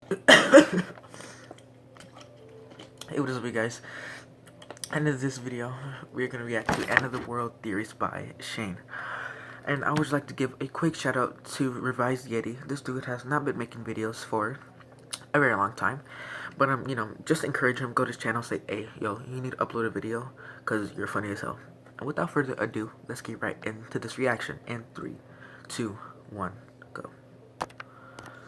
Hey, what is up, you guys? And in this video, we're gonna react to End of the World Theories by Shane. And I would like to give a quick shout out to Revised Yeti. This dude has not been making videos for a very long time, but just encourage him. Go to his channel, say, hey, yo, you need to upload a video because you're funny as hell. And without further ado, let's get right into this reaction. In 3, 2, 1, go.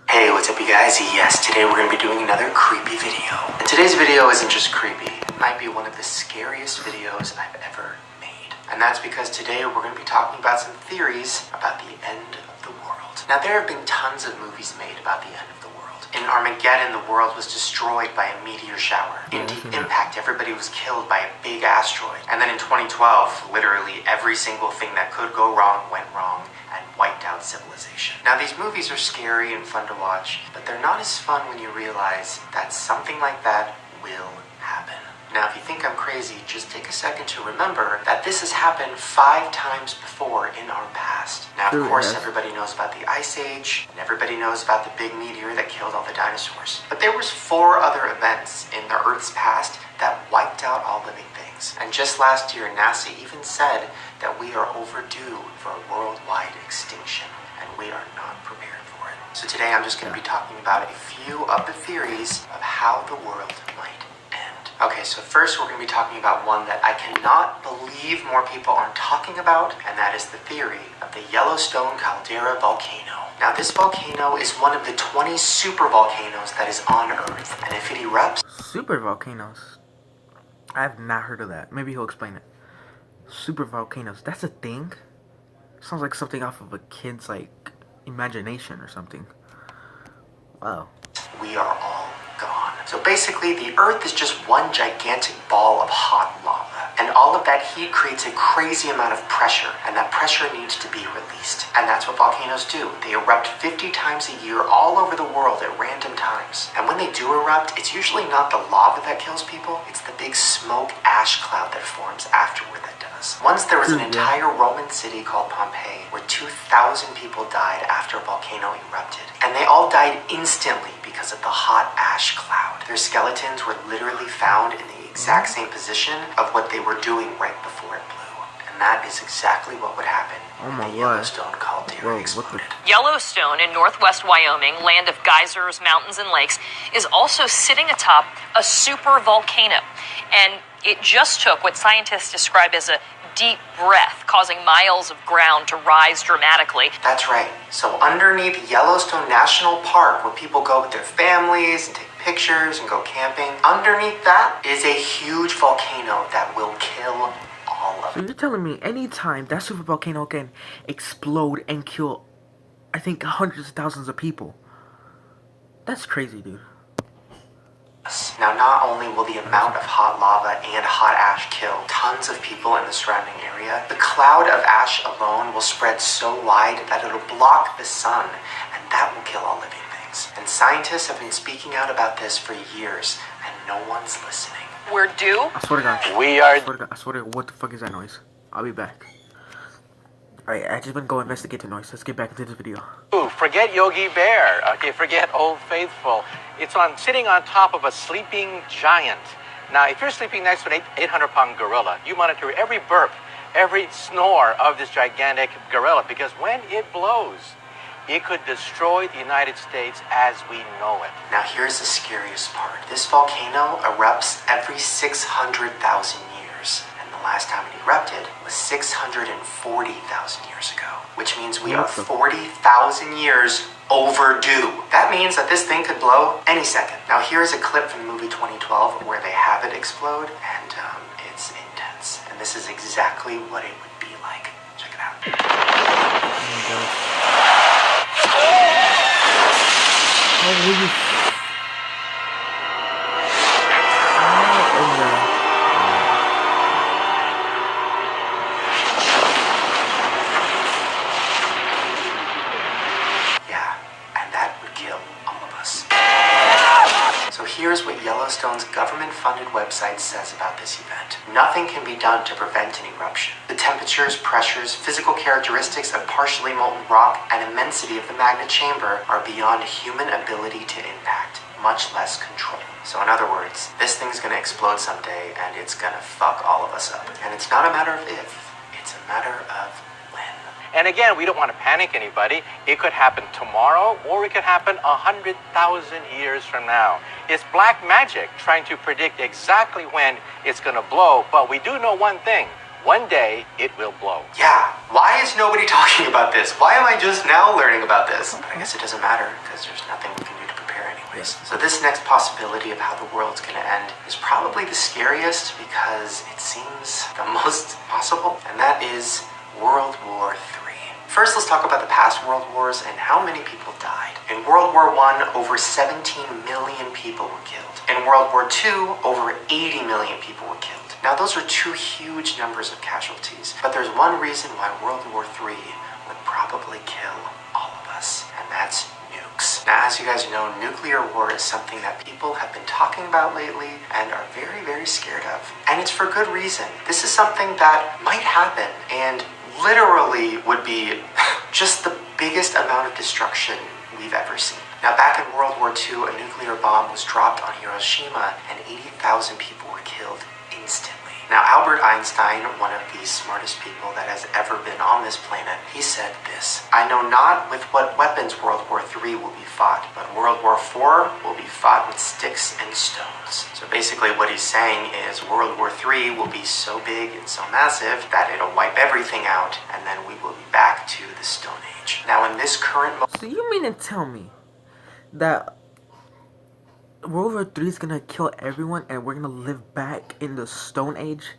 Hey, what's up, you guys? Yes, today we're going to be doing another creepy video. And today's video isn't just creepy, it might be one of the scariest videos I've ever made. And that's because today we're going to be talking about some theories about the end of the world. Now, there have been tons of movies made about the end of the world. In Armageddon, the world was destroyed by a meteor shower. In Deep Impact, everybody was killed by a big asteroid. And then in 2012, literally every single thing that could go wrong went wrong and wiped out civilization. Now, these movies are scary and fun to watch, but they're not as fun when you realize that something like that will happen. Now, if you think I'm crazy, just take a second to remember that this has happened 5 times before in our past. Now, of course, everybody knows about the Ice Age, and everybody knows about the big meteor that killed all the dinosaurs. But there was 4 other events in the Earth's past that wiped out all living things. And just last year, NASA even said that we are overdue for a worldwide extinction, and we are not prepared for it. So today I'm just going to be talking about a few of the theories of how the world might end. Okay, so first we're going to be talking about one that I cannot believe more people aren't talking about, and that is the theory of the Yellowstone caldera volcano. Now, this volcano is one of the 20 supervolcanoes that is on Earth, and if it erupts... Super volcanoes? I have not heard of that. Maybe he'll explain it. Super volcanoes, that's a thing? Sounds like something off of a kid's, imagination or something. Wow. We are all gone. So basically, the Earth is just one gigantic ball of hot lava. And all of that heat creates a crazy amount of pressure, and that pressure needs to be released. And that's what volcanoes do. They erupt 50 times a year all over the world at random times. And when they do erupt, it's usually not the lava that kills people, it's the big smoke ash cloud that forms afterward that does. Once there was an entire Roman city called Pompeii, where 2,000 people died after a volcano erupted. And they all died instantly because of the hot ash cloud. Their skeletons were literally found in the exact same position of what they were doing right before it blew. And that is exactly what would happen when the Yellowstone caldera exploded. Yellowstone in northwest Wyoming, land of geysers, mountains, and lakes, is also sitting atop a super volcano. And it just took what scientists describe as a deep breath, causing miles of ground to rise dramatically. That's right. So underneath Yellowstone National Park, where people go with their families and take pictures and go camping, underneath that is a huge volcano that will kill all of So you're telling me anytime that super volcano can explode and kill, I think, hundreds of thousands of people? That's crazy, dude. Now, not only will the amount of hot lava and hot ash kill tons of people in the surrounding area, the cloud of ash alone will spread so wide that it'll block the sun, and that will kill all living things. And scientists have been speaking out about this for years, and no one's listening. We're due. I swear to God. I swear to God, what the fuck is that noise? I'll be back. Alright, I just been go investigate the noise. Let's get back into this video. Ooh, forget Yogi Bear. Okay, forget Old Faithful. It's sitting on top of a sleeping giant. Now, if you're sleeping next to an 800-pound gorilla, you monitor every burp, every snore of this gigantic gorilla, because when it blows, it could destroy the United States as we know it. Now, here's the scariest part. This volcano erupts every 600,000 years. The last time it erupted was 640,000 years ago, which means we are 40,000 years overdue. That means that this thing could blow any second. Now, here's a clip from the movie 2012 where they have it explode, and it's intense. And this is exactly what it would be like. Check it out. So here's what Yellowstone's government-funded website says about this event. Nothing can be done to prevent an eruption. The temperatures, pressures, physical characteristics of partially molten rock, and immensity of the magma chamber are beyond human ability to impact. much less control. So in other words, this thing's gonna explode someday and it's gonna fuck all of us up. And it's not a matter of if, it's a matter of when. And again, we don't want to panic anybody. It could happen tomorrow, or it could happen 100,000 years from now. It's black magic trying to predict exactly when it's going to blow, but we do know one thing. One day, it will blow. Yeah, why is nobody talking about this? Why am I just now learning about this? But I guess it doesn't matter, because there's nothing we can do to prepare anyways. So this next possibility of how the world's gonna end is probably the scariest because it seems the most possible, and that is World War III. First, let's talk about the past world wars and how many people died. In World War I, over 17 million people were killed. In World War II, over 80 million people were killed. Now, those are two huge numbers of casualties, but there's one reason why World War III would probably kill all of us, and that's nukes. Now, as you guys know, nuclear war is something that people have been talking about lately and are very, very scared of. And it's for good reason. This is something that might happen and literally would be just the biggest amount of destruction we've ever seen. Now, back in World War II, a nuclear bomb was dropped on Hiroshima and 80,000 people were killed instantly. Now, Albert Einstein, one of the smartest people that has ever been on this planet, he said this: "I know not with what weapons World War III will be fought, but World War IV will be fought with sticks and stones." So basically what he's saying is World War III will be so big and so massive that it'll wipe everything out, and then we will be back to the Stone Age. Now, in this current So you mean to tell me that World War III is gonna kill everyone and we're gonna live back in the Stone Age,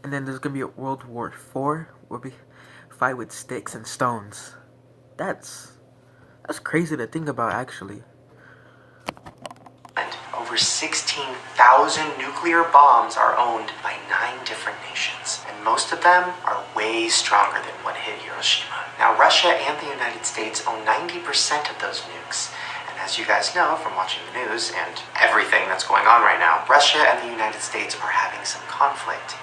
and then there's gonna be a World War IV where we fight with sticks and stones? That's crazy to think about, actually. over 16,000 nuclear bombs are owned by 9 different nations, and most of them are way stronger than what hit Hiroshima. Now, Russia and the United States own 90% of those nukes. And as you guys know from watching the news and everything that's going on right now, Russia and the United States are having some conflict.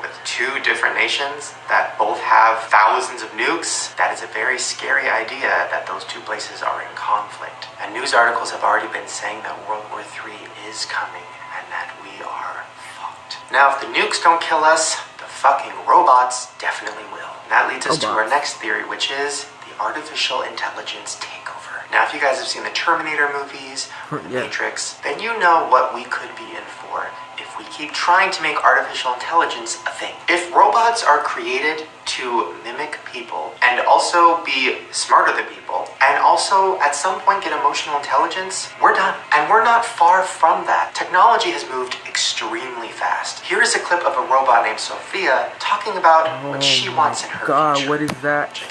With 2 different nations that both have thousands of nukes, that is a very scary idea that those 2 places are in conflict. And news articles have already been saying that World War III is coming and that we are fucked. Now, if the nukes don't kill us, the fucking robots definitely will. And that leads us to our next theory, which is the artificial intelligence takeover. Now, if you guys have seen the Terminator movies, or the Matrix, then you know what we could be in for if we keep trying to make artificial intelligence a thing. If robots are created to mimic people and also be smarter than people and also at some point get emotional intelligence, we're done. And we're not far from that. Technology has moved extremely fast. Here is a clip of a robot named Sophia talking about what she wants in her future. What is that?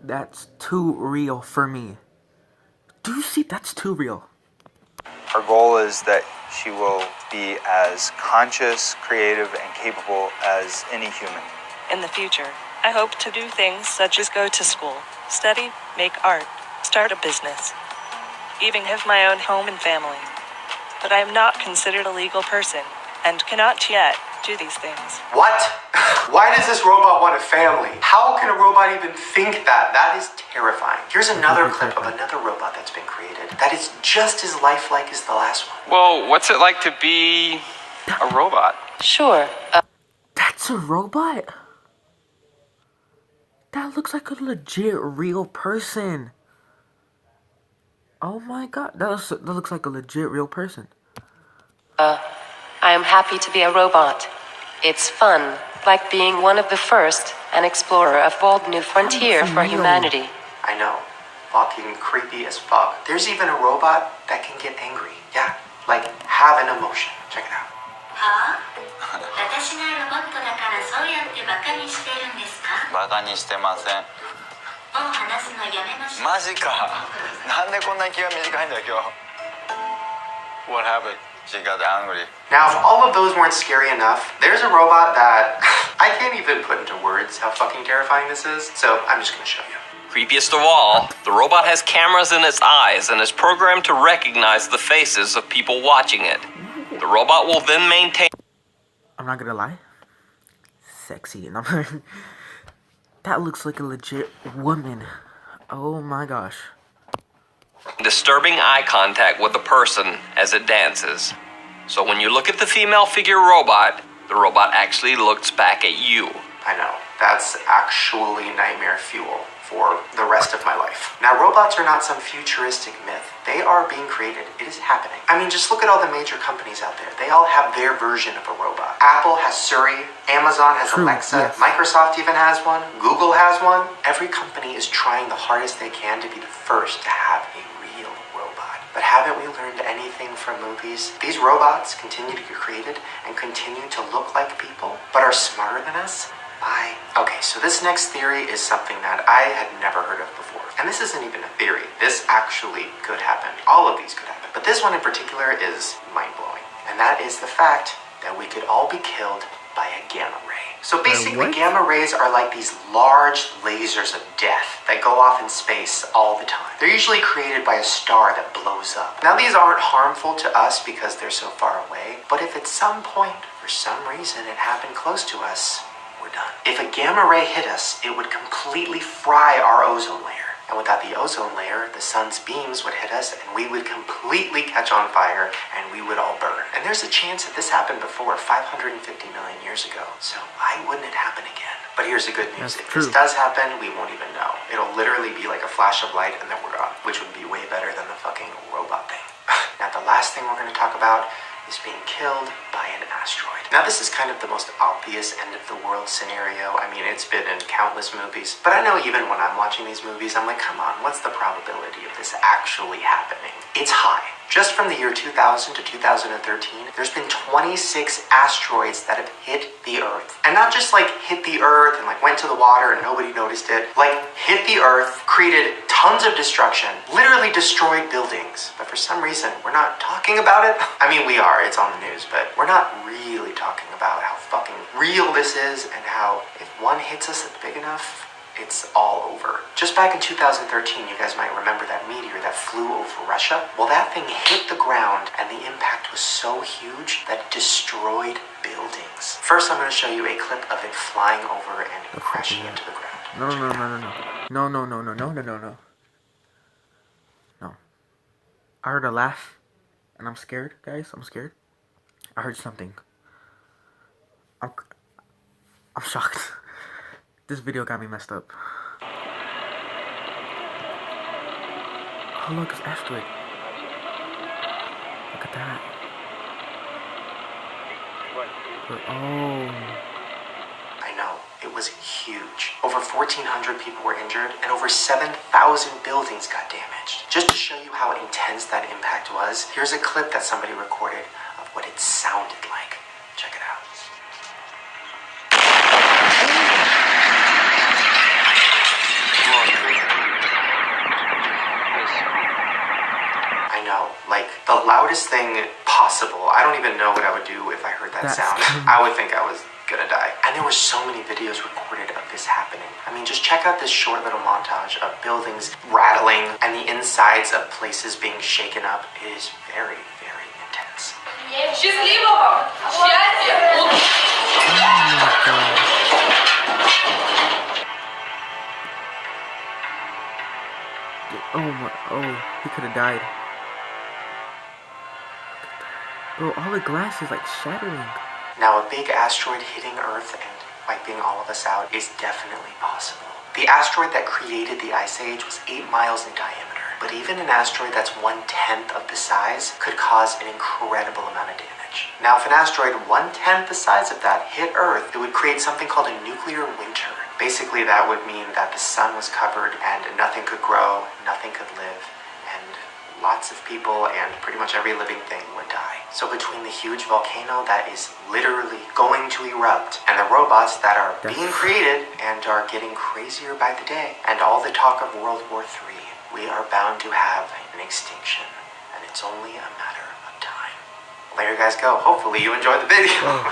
That's too real for me. Do you see? That's too real. Our goal is that she will be as conscious, creative, and capable as any human. In the future, I hope to do things such as go to school, study, make art, start a business, even have my own home and family. But I am not considered a legal person and cannot yet do these things. What? Why does this robot want a family? How can a robot even think that? That is terrifying. Here's another clip of another robot that's been created that is just as lifelike as the last one. Well, what's it like to be a robot? Sure. That's a robot? That looks like a legit real person. Oh my god, that looks like a legit real person. I am happy to be a robot. It's fun, like being one of the first, an explorer of bold new frontier for humanity. I know, fucking creepy as fuck. There's even a robot that can get angry. Yeah, like have an emotion. Check it out. はあ私がロボットだからそうやってバカにしてるんですかバカにしてません。もう話すのやめましょうマジか。なんでこんな気が短いんだ今日。What happened? She got angry. Now, if all of those weren't scary enough, there's a robot that I can't even put into words how fucking terrifying this is, so I'm just gonna show you. Creepiest of all, the robot has cameras in its eyes and is programmed to recognize the faces of people watching it. The robot will then maintain... I'm not gonna lie. Sexy. And I'm that looks like a legit woman. Oh my gosh. disturbing eye contact with the person as it dances. So when you look at the female figure robot, the robot actually looks back at you. I know, that's actually nightmare fuel for the rest of my life. Now, robots are not some futuristic myth. They are being created. It is happening. I mean, just look at all the major companies out there. They all have their version of a robot. Apple has Siri, Amazon has Alexa, yes. Microsoft even has one, Google has one. Every company is trying the hardest they can to be the first to have a real robot. But haven't we learned anything from movies? These robots continue to get created and continue to look like people, but are smarter than us. Bye. Okay, so this next theory is something that I had never heard of before. And this isn't even a theory. This actually could happen. All of these could happen. But this one in particular is mind-blowing. And that is the fact that we could all be killed by a gamma ray. So basically, gamma rays are like these large lasers of death that go off in space all the time. They're usually created by a star that blows up. Now, these aren't harmful to us because they're so far away. But if at some point, for some reason, it happened close to us, we're done. If a gamma ray hit us, it would completely fry our ozone layer. And without the ozone layer, the sun's beams would hit us and we would completely catch on fire and we would all burn. And there's a chance that this happened before 550 million years ago. So why wouldn't it happen again? But here's the good news. If this does happen, we won't even know. It'll literally be like a flash of light and then we're gone, which would be way better than the fucking robot thing. Now, the last thing we're going to talk about is being killed by an asteroid. Now, this is kind of the most obvious end-of-the-world scenario. I mean, it's been in countless movies, but I know even when I'm watching these movies, I'm like, come on, what's the probability of this actually happening? It's high. Just from the year 2000 to 2013, there's been 26 asteroids that have hit the Earth. And not just like hit the Earth and like went to the water and nobody noticed it. Like hit the Earth, created tons of destruction, literally destroyed buildings. But for some reason, we're not talking about it. I mean, we are, it's on the news, but we're not really talking about how fucking real this is and how if one hits us that's big enough, it's all over. Just back in 2013, you guys might remember that meteor that flew over Russia. Well, that thing hit the ground and the impact was so huge that it destroyed buildings. First, I'm going to show you a clip of it flying over and crashing into the ground. No. I heard a laugh and I'm scared, guys. I'm scared. I heard something. I'm shocked. This video got me messed up. Oh, look, it's asteroid. Look at that. Oh. I know, it was huge. Over 1,400 people were injured and over 7,000 buildings got damaged. Just to show you how intense that impact was, here's a clip that somebody recorded of what it sounded like. Check it out. Like the loudest thing possible. I don't even know what I would do if I heard that sound. I would think I was gonna die. And there were so many videos recorded of this happening. I mean, just check out this short little montage of buildings rattling and the insides of places being shaken up. It is very, very intense. He could have died. Bro, all the glass is like shattering. Now, a big asteroid hitting Earth and wiping all of us out is definitely possible. The asteroid that created the Ice Age was 8 miles in diameter. But even an asteroid that's 1/10 of the size could cause an incredible amount of damage. Now, if an asteroid 1/10 the size of that hit Earth, it would create something called a nuclear winter. Basically, that would mean that the sun was covered and nothing could grow, nothing could live, and lots of people and pretty much every living thing would die. So between the huge volcano that is literally going to erupt and the robots that are being created and are getting crazier by the day and all the talk of World War III, we are bound to have an extinction, and it's only a matter of time. Well, there you guys go. Hopefully you enjoyed the video.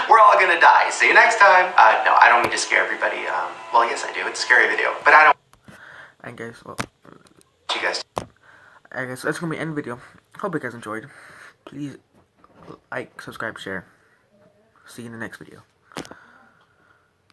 We're all gonna die. See you next time. No, I don't mean to scare everybody. Well, yes I do. It's a scary video, but I don't. I guess, You guys. I guess that's gonna be the end video. Hope you guys enjoyed. Please like, subscribe, share. See you in the next video.